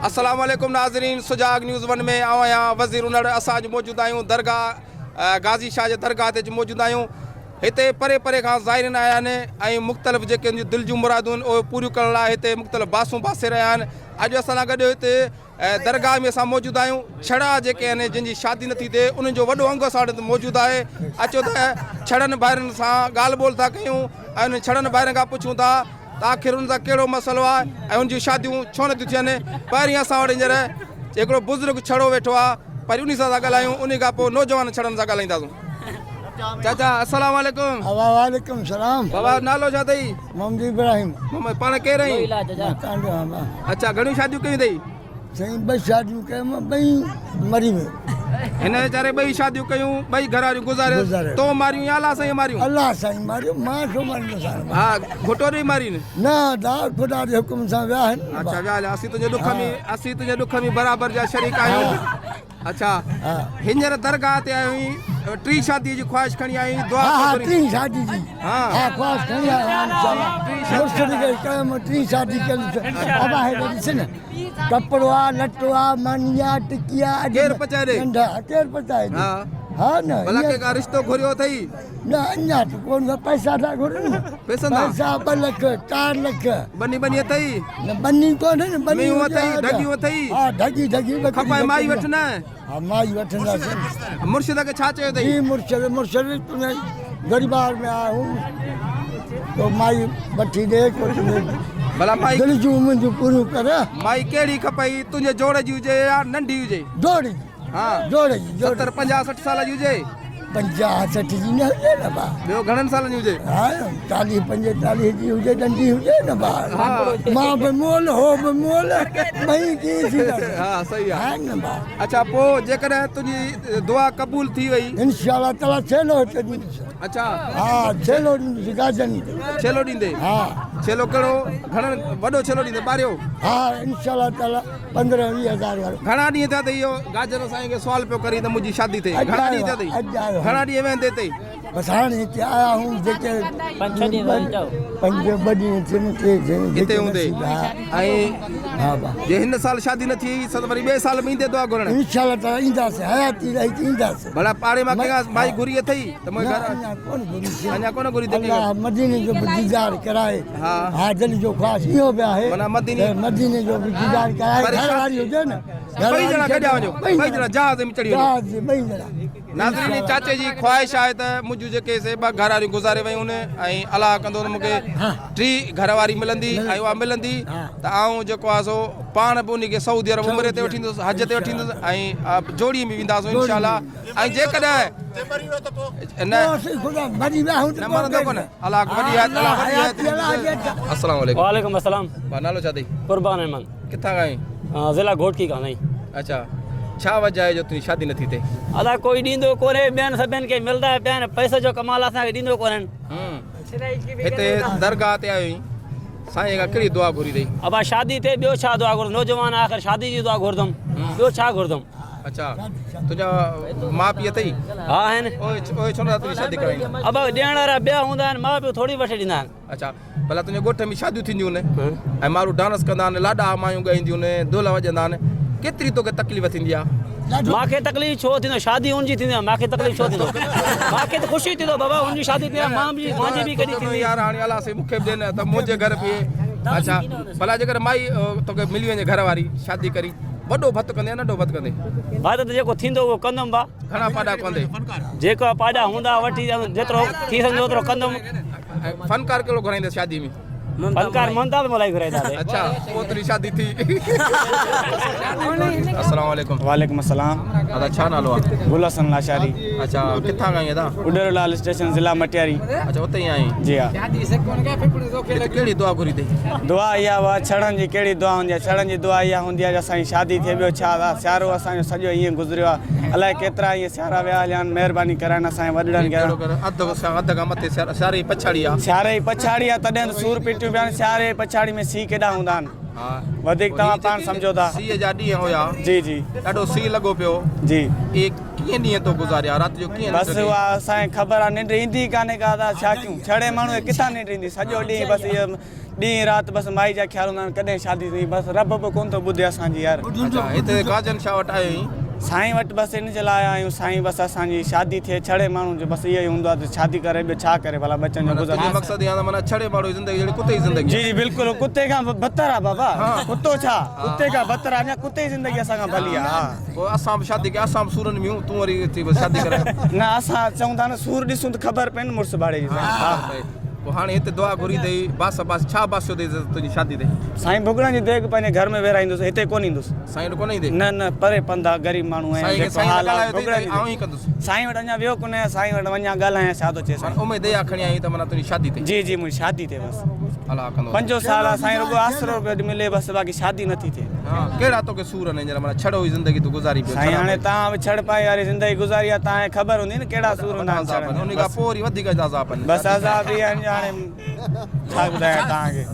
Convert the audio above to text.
अस्सलाम वालेकुम नाज़रीन, सुजाग न्यूज़ 1 में आया वज़ीर उनड़ असां मौजूद आहियूं दरगाह गाज़ी शाह जे दरगाह ते मौजूद आहियूं। हिते परे परे खां ज़ाइरीन आया आहिनि ऐं मुख़्तलिफ़ जेके दिलि जूं मुरादूं आहिनि उहे पूरियूं करण लाइ हिते मुख़्तलिफ़ बासूं पासे रहिया आहिनि। अॼु असां सां गॾु हिते दरगाह में असां मौजूद आहियूं। छड़ा जेके आहिनि जिनजी शादी नथी थिए उन्हनि जो वॾो अंग असां वटि मौजूदु आहे। अचो त छड़नि भाइरनि सां ॻाल्हि ॿोल था कयूं ऐं उन छड़नि भाइरनि खां पुछूं था त आख़िर उन सां कहिड़ो मसइलो आहे ऐं उन जूं शादियूं छो नथियूं थियनि। पहिरीं असां वटि हींअर हिकिड़ो बुज़ुर्ग छड़ो वेठो आहे, पर उन सां था ॻाल्हायूं, उन खां पोइ नौजवान छड़नि सां ॻाल्हाईंदासीं। चाचा अस्सलाम वालेकुम। वालेकुम सलाम। बाबा नालो छा अथई? मोहम्मद इब्राहिम। मोहम्मद पाण केरु आहीं? अच्छा, घणियूं शादियूं कयूं अथई? साईं ॿई शादियूं कयूं, ॿई मरी वियो। हिन वीचारे ॿई शादियूं कयूं, ॿई घर वारियूं गुज़ारे तो मारियूं या अलाह साईं मारियूं? अलाह साईं मारियो, मां छो मारींदुसि? हा, घुटो ॾेई मारी न दा ख़ुदा जे हुकुम सां विया आहिनि। अच्छा विया, असीं तुंहिंजे ॾुख में बराबरि जा शरीक आहियूं। अच्छा, हींअर दरगाह ते आयो आहीं, टी शादी जी ख्वाहिश खणी आई दुआ करी? टी शादी जी ख्वाहिश खणी आया इंशाअल्लाह। टी शादी करी बाबा है ॾिस न, कपिड़ो आहे, लटो आहे, मानिया टिकिया केरु पचाए ॾे? केरु पचाए ॾे? हा न भला के रिश्तो घुरियो अथई? न अञा त कोन, पैसा था घुरनि न। पैसा 2 लख 4 लख। बनी अथई? न बनी कोन्हे न, बनी अथई, ढगियूं अथई? हा ढगी खपाए माई वठ न। हा माई वठंदासीं। मुर्शिद खे छा चयो अथई? मुर्शिद तुंहिंजे गरीबार में आया हूं तो माई वठी ॾे कुझु भला माई दिलि जूं मुंहिंजूं पूरियूं कर। माई कहिड़ी खपई, तुंहिंजे जोड़े जी हुजे या नंढी हुजे? जोड़े हा, जोड़े जी। 70 50 60 साल जी हुजे? 50 60 जी न हुजे न बा। ॿियो घणनि सालनि जी हुजे? हा 40 45 जी हुजे, नंढी हुजे न बा। मां बि मोल हो बि मोल, ॿई की थी। हा सही आहे। हा न बा। अच्छा, पोइ जेकॾहिं तुंहिंजी दुआ क़बूल थी वई इंशाअल्लाह ताला छेलो ॾींदुसि। अच्छा हा छेलो ॾींदुसि, गाजनि छेलो ॾींदे? हा छेलो कहिड़ो, घणनि वॾो छेलो ॾींदे ॿारियो? हा इंशाअल्लाह ताला 15-20 हज़ार वारो। घणा ॾींहं थिया अथई इहो गाजर साईं खे सुवाल पियो करी त मुंहिंजी शादी थिए? घणा ॾींहं थिया अथई? घणा ॾींहं वेंदे अथई? बसि हाणे हिते आया हूं, जेके 5 ॾींहं थियनि हिते हूंदे। ऐं हा बा, जे हिन साल शादी न थी त वरी ॿिए साल में ईंदे दुआ घुरण? इंशाअल्लाह ताला ईंदासीं, हयाती रही ईंदासीं। भला पाड़े मां कंहिं माई घुरी अथई त अञा कोन घुरी अथई? अल्लाह मदीने जो बि दीदार कराए। हा दिलि जो ख्वाहिश इहो बि आहे, माना मदीने जो बि दीदार कराए। घर वारी हुजे न, ॿई ॼणा गॾिया वञो, ॿई ॼणा जहाज़ में चढ़ी वञो। ॿई ॼणा। नाज़रीन, चाचे जी ख्वाहिश आहे त मुंहिंजूं जेके से 2 घर वारियूं गुज़ारे वयूं ऐं अलाह कंदो त मूंखे 3 घर वारी मिलंदी ऐं उहा मिलंदी त आऊं जेको आहे सो पाण बि उनखे सऊदी अरब उमिरि ते वठींदुसि, हज ते वठींदुसि ऐं जोड़ी में वेंदासीं इंशाअल्लाह। ऐं जेकॾहिं न मरंदो कोन, अलाह वॾी है। अस्सलाम वालेकुम। वालेकुम अस्सलाम। नालो छा अथई? कुर्बान अहमद। किथां खां आहीं? ज़िला घोटकी खां आई। अच्छा, छा वजह आहे जो तुंहिंजी शादी नथी थिए? अलाह कोई ॾींदो कोन्हे, ॿियनि सभिनि खे मिलंदा पिया आहिनि, पैसे जो कमाल असांखे ॾींदो कोन्हनि। हिते दरगाह ते आयो आहीं, साईं खां कहिड़ी दुआ घुरी अथई? अब शादी थिए ॿियो छा दुआ घुरदुमि? नौजवान आख़िर शादी जी दुआ घुरदुमि, ॿियो छा घुरदुमि? अच्छा, तुंहिंजा माउ पीउ अथई? हा आहिनि। ओए छो नथा तुंहिंजी शादी कराईंदा? अब ॾियण वारा ॿिया हूंदा आहिनि, माउ पीउ थोरी वठी ॾींदा आहिनि। अच्छा, भला तुंहिंजे ॻोठ में शादियूं थींदियूं आहिनि ऐं माण्हू डांस कंदा आहिनि, लाॾा मायूं ॻाईंदियूं आहिनि, ढोल वॼंदा आहिनि, केतिरी तोखे तकलीफ़ थींदी आहे? मूंखे तकलीफ़ छो थींदो? शादी हुनजी थींदी आहे, मूंखे तकलीफ़ छो थींदो? मूंखे त ख़ुशी थींदो बाबा, हुनजी शादी थी आहे, मुंहिंजी बि कॾहिं थींदी यार। हाणे अलाह से मूंखे बि ॾियनि त मुंहिंजे घर बि। अच्छा, भला जेकर माई तोखे मिली वञे घर वारी शादी करी, वॾो भत कंदे नंढो भत कंदे? भात त जेको थींदो उहो कंदुमि बा। घणा पाॾा कंदे? जेको पाॾा हूंदा वठी जेतिरो थी सघंदो ओतिरो कंदुमि। फनकार कहिड़ो घुराईंदे शादी में? फनकार मुमताज़ मलाई घुराईंदा। अच्छा, पोइ तुंहिंजी शादी थी। अस्सलाम वालेकुम। वालेकुम अस्सलाम। दादा छा नालो आहे? गुल हसन लाशारी। अच्छा, किथां खां आहीं दादा? उडरलाल स्टेशन ज़िला मटियारी। अच्छा, उते ई आहीं? जी हाँ। कहिड़ी दुआ घुरी अथई? दुआ इहा हुआ छड़नि जी कहिड़ी दुआ हूंदी आहे? छड़नि जी दुआ इहा हूंदी आहे असांजी शादी थिए, ॿियो छा? सियारो असांजो सॼो ईअं गुज़रियो आहे, अलाए केतिरा ईअं सियारा विया हलिया आहिनि। महिरबानी कराइनि असांजे वॾड़नि खे। अधु खां मथे सियारे जी पछाड़ी आहे? सियारे जी पछाड़ी आहे, तॾहिं सूर पीटियूं पिया आहिनि। सियारे जी पछाड़ी में सीउ केॾा हूंदा आहिनि? वधीक तव्हां पाण सम्झो था। सीअ जा ॾींहं हुया? जी जी, ॾाढो सीउ लॻो पियो जी। कीअं ॾींहं तो गुज़ारिया? राति जो कीअं? बसि उहा असांखे ख़बर आहे, निंड ईंदी कान्हे का, छा कयूं? छड़े माण्हू खे किथां निंड ईंदी? सॼो ॾींहुं बसि इहो ॾींहुं राति बसि माई जा ख़्याल हूंदा आहिनि कॾहिं शादी थी बसि रब बि कोन थो ॿुधे असांजी यार अच्छा हिते गाजन छा वटि आयो आहीं साईं वटि बसि इन जे लाइ आया आहियूं साईं बसि असांजी शादी थिए छड़े माण्हू जो बसि इहो ई हूंदो आहे त शादी करे ॿियो छा करे भला बचनि जो गुज़र मक़सदु इहा माना छड़े माण्हू जी ज़िंदगी जहिड़ी कुते जी ज़िंदगी जी जी बिल्कुलु कुते खां बदतर आहे बाबा कुतो छा कुते खां बदतर आहे अञा कुते जी ज़िंदगी असां खां भली आहे हा पोइ असां बि शादी कया असां बि सूरनि में तूं वरी अची बसि शादी करे न असां चऊं था न सूर ॾिसूं त ख़बर पए न मुड़ुसु भाड़े जी हा पोइ हाणे हिते दुआ घुरी अथई बास बास छा बासियो अथई तुंहिंजी शादी ते साईं भुॻड़नि जी देग पंहिंजे घर में वेराईंदुसि हिते कोन ईंदुसि साईं वटि कोन ईंदे न न परे पंधा ग़रीब माण्हू आहिनि जेको हाल आहे भुॻड़नि जी आऊं ई कंदुसि साईं वटि अञा वियो कोन्हे साईं वटि वञा ॻाल्हायां छा थो चए साईं उमेद दया खणी आई त माना तुंहिंजी शादी ते जी जी मुंहिंजी शादी थिए बसि अला कंदो 5 साल आहे साईं रुॻो आसरो पियो मिले बसि बाक़ी शादी नथी थिए हा कहिड़ा तोखे सूर आहिनि जरा माना छड़ो ई ज़िंदगी तूं गुज़ारी पियो साईं हाणे तव्हां बि छड़ पाए वारी ज़िंदगी गुज़ारी आहे तव्हांखे ख़बर हूंदी न कहिड़ा सूर हूंदा आहिनि उन खां पोइ वरी वधीक अज़ाब आहिनि बसि अज़ाब ई आहिनि हाणे छा ॿुधायां तव्हांखे